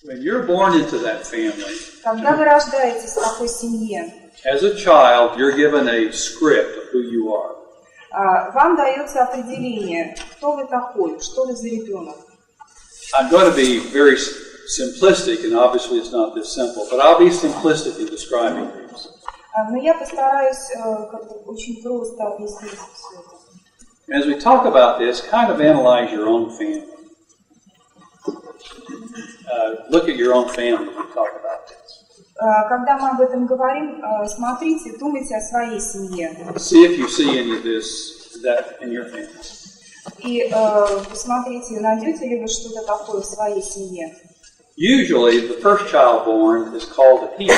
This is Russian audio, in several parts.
When you're born into that family, Когда вы рождаетесь в такой семье, as a child, you're given a script of who you are. вам дается определение, кто вы такой, что вы за ребенок. I'm going to be very simplistic, and obviously it's not this simple, but I'll be simplistic in describing these. Но я постараюсь очень просто объяснить все это. As we talk about this, kind of analyze your own family. Look at your own family when we talk about this. Когда мы об этом говорим, смотрите, думайте о своей семье. See if you see any of that in your family. И посмотрите, найдете ли вы что-то такое в своей семье. Usually, the first child born is called a hero.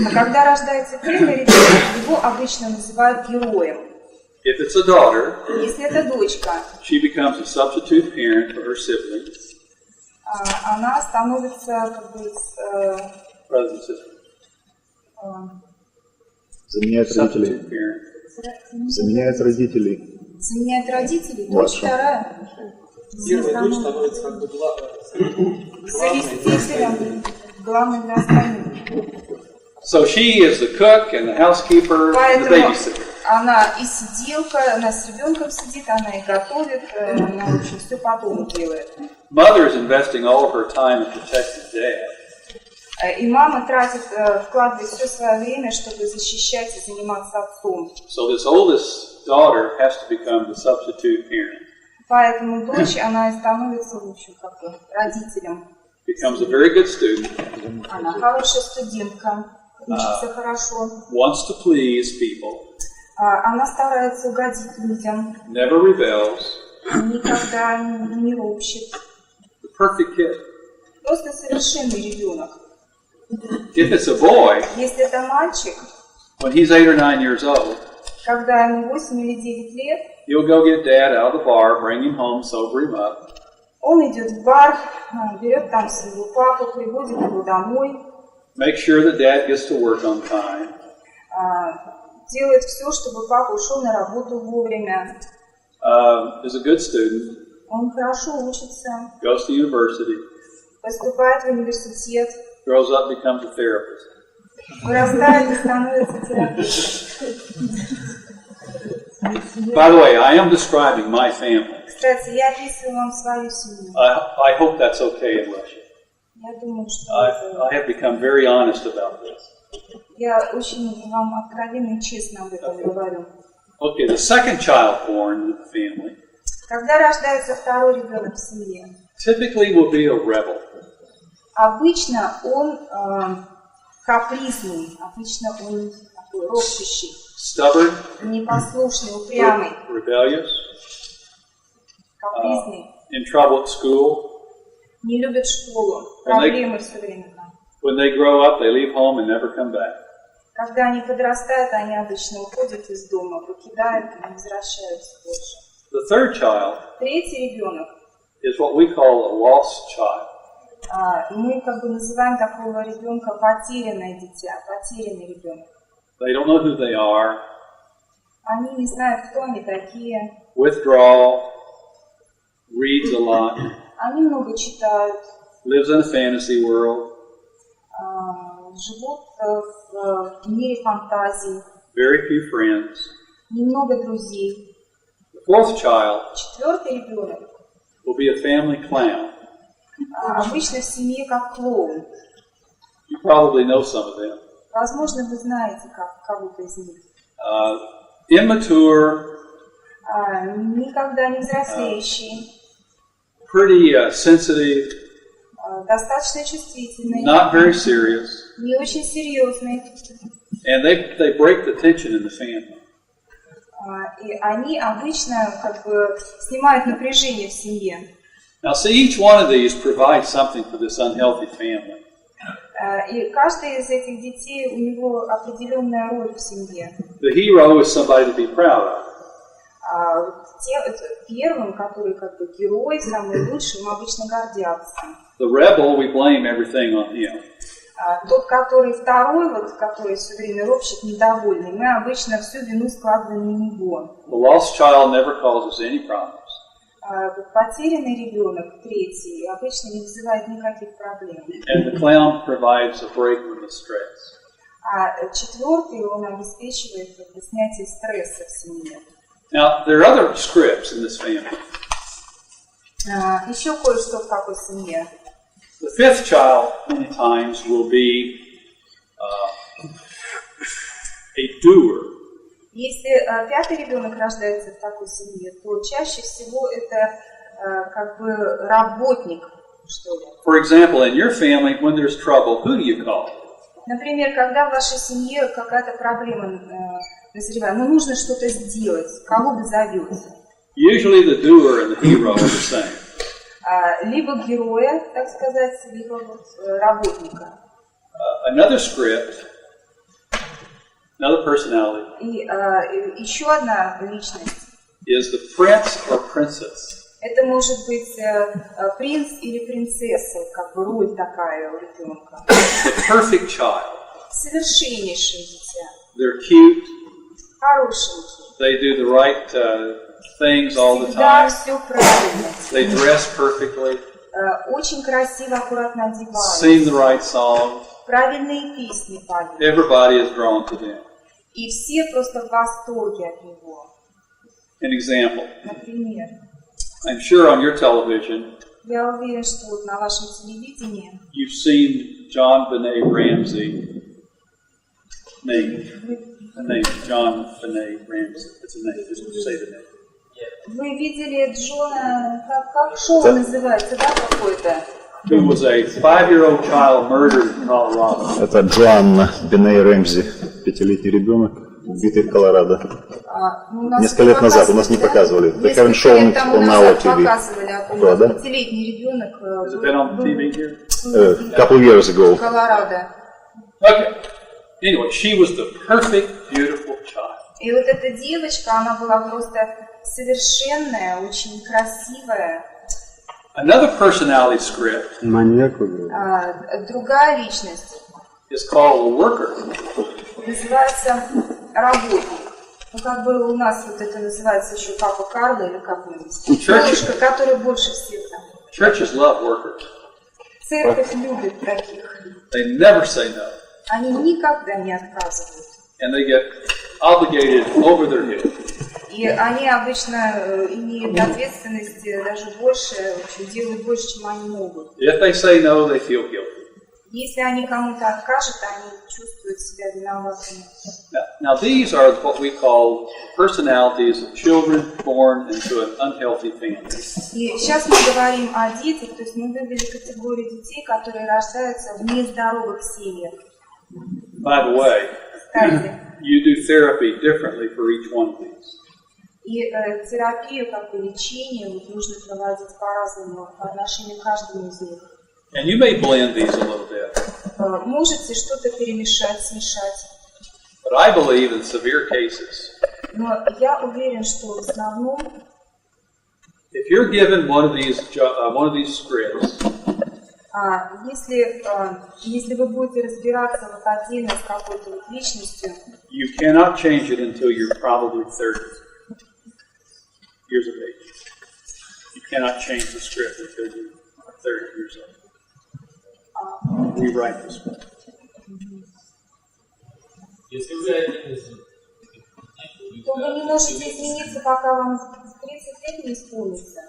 А когда рождается первый ребенок, его обычно называют героем. If it's a daughter, Если это дочка, she becomes a substitute parent for her siblings. она становится как бы Brothers and sisters. Заменяет родителей. Substitute parent. Заменяет родителей. заменяет родителей, дочь Младшая. вторая. Первая дочь становится как бы Заместителем, главным для остальных. So she is the cook and the housekeeper and the Поэтому babysitter. она и сиделка, она с ребенком сидит, она и готовит, она, в общем, все по дому делает. Mother is investing all of her time in protecting dad. И мама вкладывает все свое время, чтобы защищать и заниматься отцом. So this oldest daughter has to become the substitute parent. Поэтому дочь, она и становится, в общем, как бы родителем. Becomes a very good student. Она хорошая студентка, учится хорошо. Wants to please people. Она старается угодить людям, Never rebels. никогда не ропщет. The perfect kid. Просто совершенный ребенок. If it's a boy, Если это мальчик, when he's 8 or 9 years old, когда ему 8 или 9 лет, he'll go get dad out of the bar, bring him home, sober him up. он идет в бар, берет там своего папу, приводит его домой, Make sure that dad gets to work on time. делает все, чтобы папа ушел на работу вовремя. Is a good student. Он хорошо учится, Goes to university. поступает в университет, Grows up, becomes a therapist. вырастает и становится терапевтом. By the way, I am describing my family. Кстати, я описываю вам свою семью. I hope that's okay in Russia. Я думаю, что I have become very honest about this. я очень вам откровенно и честно об этом говорю. Okay, the second child born in the family Когда рождается второй ребенок в семье, typically will be a rebel. обычно он капризный, обычно он такой ропщущий, Stubborn, непослушный, упрямый, rebellious, капризный, in trouble at school. не любит школу, проблемы все время там. When they grow up, they leave home and never come back. Когда они подрастают, они обычно уходят из дома, покидают и не возвращаются больше. The third child Третий ребенок, is what we call a lost child. мы как бы называем такого ребенка потерянное дитя, потерянный ребенок. They don't know who they are. Они не знают, кто они такие, Withdrawal, reads a lot, они много читают, lives in a fantasy world, живут в мире фантазий, very few friends. немного друзей. The fourth child Четвертый ребенок will be a family clown. обычно в семье как клоун. You probably know some of them. Возможно, вы знаете кого-то из них. Immature, Никогда не взрослеющий, pretty sensitive, достаточно чувствительный, not very serious, не очень серьезный. and they break the tension in the family. И они обычно как бы снимают напряжение в семье. Now, see, each one of these provides something for this unhealthy family. И каждый из этих детей, у него определенная роль в семье. The hero is somebody to be proud of. Первым, который как бы герой, самый лучший, им обычно гордятся. The rebel, we blame everything on him. Тот, который второй, вот, который все время ропщет, недовольный, мы обычно всю вину складываем на него. The lost child never causes any problems. Потерянный ребенок, третий, обычно не вызывает никаких проблем. And the clown provides a break from the stress. А четвертый, он обеспечивает снятие стресса в семье. Now, there are other scripts in this family. Еще кое-что в такой семье. The fifth child, many times, will be a doer. Если пятый ребенок рождается в такой семье, то чаще всего это как бы работник, что ли. For example, in your family, when there's trouble, who do you call? Например, когда в вашей семье какая-то проблема назревает, но нужно что-то сделать, кого вы зовете? Usually the doer and the hero are the same. Либо героя, так сказать, либо вот работника. Another script, another personality, И еще одна личность. is the prince or princess. Это может быть принц или принцесса, как бы роль такая у ребенка. The perfect child. Совершеннейшее дитя. They're cute. Хорошенький. They do the right things all the Всегда time. все правильно. They dress perfectly. Очень красиво, аккуратно одеваются. Sing the right song. Правильные песни поют. Everybody is drawn to them. И все просто в восторге от него. An example. Например, I'm sure on your television я уверен, что вот на вашем телевидении you've seen John Benet Ramsey name. The name John Benet Ramsey. It's a name. Just say the name. вы видели Джона, как шоу называется, да, какое-то? Who was a 5-year-old child murdered in Colorado. Это Джоанна Беней Рэмзи, 5-летний ребенок, убитый в Колорадо. Несколько лет назад у нас не показывали. The Kevin Show on our TV. Показывали о том, Да, да? 5-летний ребенок Has it been on TV here? A couple years ago. в Колорадо. Okay. Anyway, she was the perfect, beautiful child. И вот эта девочка, она была просто совершенная, очень красивая. Another personality script Маньяк. Другая личность is called a worker. называется работник. Ну, как бы у нас вот это называется еще папа Карло или как-нибудь. Девушка, которая больше всех там. Churches love workers. Церковь любит таких. They never say no. Они никогда не отказывают. And they get obligated over their head. И они обычно имеют ответственность даже больше, в общем, делают больше, чем они могут. If they say no, they feel guilty. Если они кому-то откажут, они чувствуют себя виноватыми. Now these are what we call personalities of children born into an unhealthy family. И сейчас мы говорим о детях, то есть мы вывели категорию детей, которые рождаются в нездоровых семьях. By the way, Кстати, you do therapy differently for each one of these. и терапию, как бы лечение, вот, нужно проводить по-разному по отношению к каждому из них. And you may blend these a little bit. Можете что-то перемешать, смешать. But I believe in severe cases, Но я уверен, что в основном, if you're given one of these scripts, если вы будете разбираться вот отдельно с какой-то вот личностью, you cannot change it until you're probably 30 years of age. You cannot change the script until you're 30 years old. Rewrite the script. Если вы один из них, то вы не можете измениться, пока вам 30 лет не исполнится.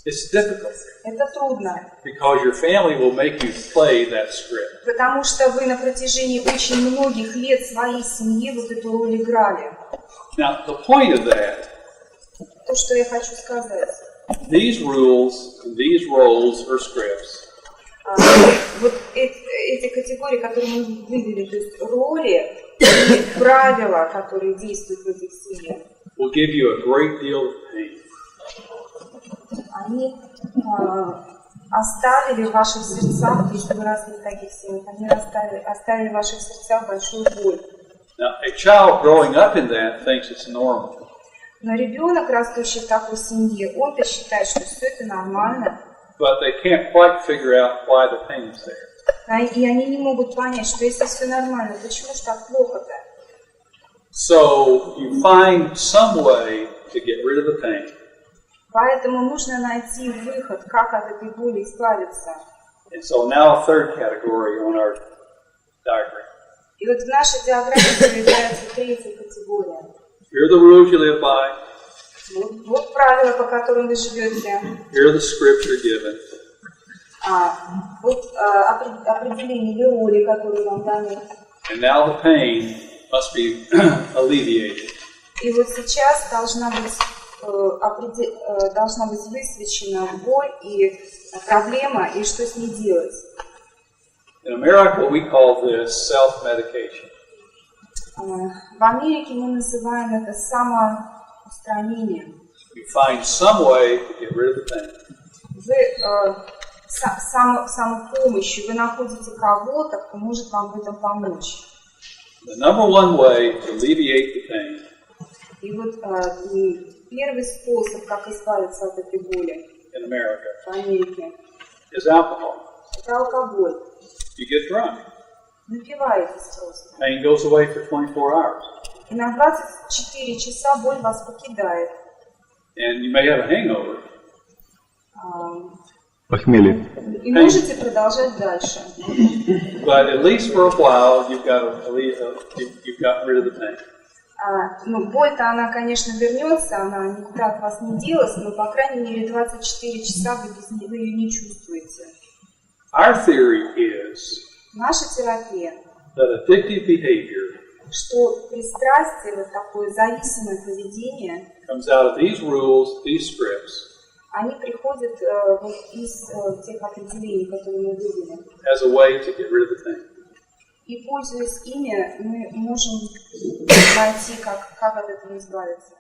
It's difficult Это трудно, because your family will make you play that script. потому что вы на протяжении очень многих лет своей семьи вот эту роль играли. Now, the point of that, То, что я хочу сказать. these rules, these roles or scripts Вот эти категории, которые мы вывели, то есть роли и правила, которые действуют в этих семьях, will give you a great deal of pain. они оставили в ваших сердцах, если вы росли в таких семьях, они оставили в ваших сердцах большую боль. Now, a child growing up in that thinks it's normal. Но ребенок, растущий в такой семье, он-то считает, что все это нормально. But they can't quite figure out why the pain's there. И они не могут понять, что если все нормально, почему же так плохо-то? So you find some way to get rid of the pain. Поэтому нужно найти выход, как от этой боли избавиться. And so now a third category on our diagram. И вот в нашей диаграмме появляется третья категория. Here are the rules you live by. Вот правила, по которым вы живете. Here are the scripture given. Вот определение или роли, которые вам даны. And now the pain must be alleviated. И вот сейчас должна быть высвечена боль и проблема, и что с ней делать. In America, we call this self-medication. В Америке мы называем это самоустранение. You find some way to get rid of the pain. Вы самопомощью, вы находите кого-то, кто может вам в этом помочь. The number one way to alleviate the pain. И вот первый способ, как избавиться от этой боли In America в Америке, is alcohol. это алкоголь. You get drunk. Напиваетесь просто. Pain goes away for 24 hours. И на 24 часа боль вас покидает. And you may have a hangover. Похмелье. И можете продолжать дальше. But at least for a while, you've gotten rid of the pain. Ну, боль-то она, конечно, вернется, она никуда от вас не делась, но, по крайней мере, 24 часа вы ее не чувствуете. Our theory is Наша терапия, that addictive behavior что пристрастие, вот такое зависимое поведение, comes out of these rules, these scripts, они приходят вот из тех определений, которые мы вывели. as a way to get rid of the pain. И, пользуясь ими, мы можем найти, как от этого избавиться.